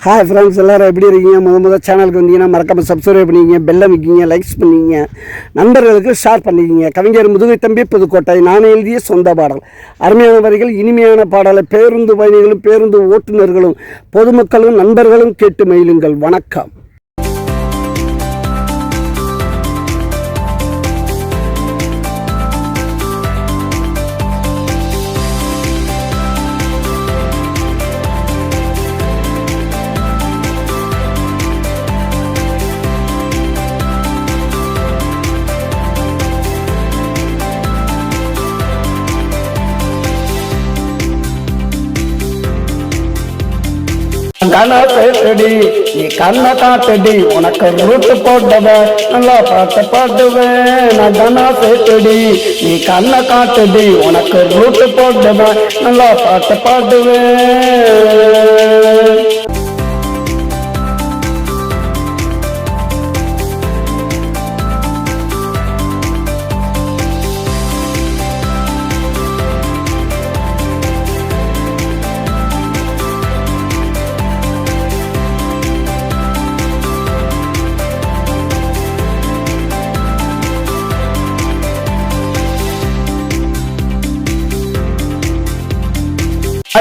Hi friends, எல்லோரும் எப்படி இருக்கீங்க? முதல் சேனலுக்கு வந்தீங்கன்னா மறக்காமல் சப்ஸ்கிரைப் பண்ணிக்கிங்க, பெல்லை வைக்கிங்க, லைக்ஸ் பண்ணிக்கிங்க, நண்பர்களுக்கு ஷேர் பண்ணிக்கிங்க. கவிஞர் முதுகை தம்பி புதுக்கோட்டை. நான் எழுதிய சொந்த பாடல். அருமையான வரிகள், இனிமையான பாடலை பேருந்து பயணிகளும் பேருந்து ஓட்டுநர்களும் பொதுமக்களும் நண்பர்களும் கேட்டு மகிழுங்கள். வணக்கம். கணடி நீ கண்ணை காட்டடி, உனக்கு ரூட்டு போட்டவன் நல்லா பாட்டு பாடுவேன். நான் கண்ணா சேர்த்தடி நீ கண்ணை காட்டடி, உனக்கு ரூட்டு போட்டவன் நல்லா பாட்டு பாடுவேன்.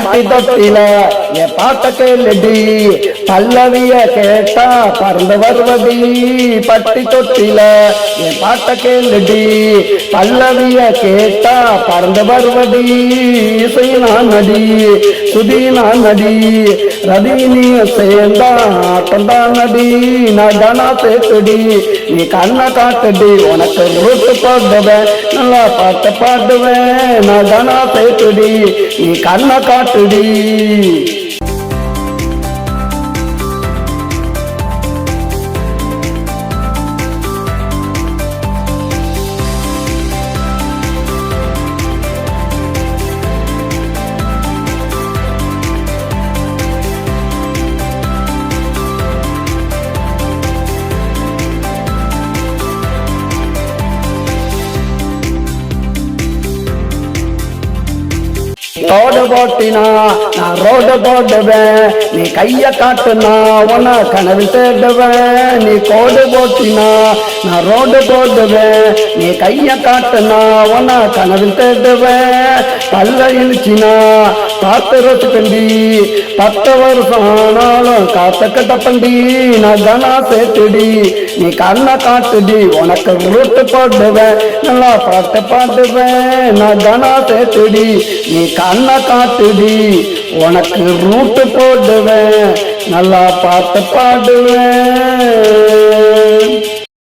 பட்டி தொட்டில என் பாட்ட கேளடி, பல்லவிய கேட்டா பறந்து வருவதி. பட்டி தொட்டில என் பாட்ட கேளடி, பல்லவிய கேட்டா பறந்து வருவதி. இசைனா நடி சுதீனா நடி, ரதினிய சேர்ந்தா ஆட்டந்தா நடி. நான் கனா சேர்த்துடி நீ கண்ணை காட்டுடி, உனக்கு ரூட்டு போடுவேன் நல்லா பாட்டு பாடுவேன். நான் கனா சேர்த்துடி நீ கண்ணை காட்டுடி. தோடு போட்டினா நான் ரோடு போடுவேன், நீ கைய காட்டுனா உன கனவில் தேடுவேன். நீ கோடு போட்டினா நான் ரோடு போடுவேன், நீ கைய காட்டுனா உன கனவில் தேடுவேன். பல்ல இழுச்சினா காத்து ரசிக்கண்டி, 10 வருஷம் ஆனாலும் காத்த கட்டப்பண்டி. நான் கனா சேர்த்துடி நீ கண்ணை காட்டுடி, உனக்கு ரூட்டு போடுவேன் நல்லா பாட்டு பாடுவேன். நான் கனா சேர்த்துடி நீ கண்ணை காட்டுடி, உனக்கு ரூட்டு போடுவேன் நல்லா பாட்டு பாடுவேன்.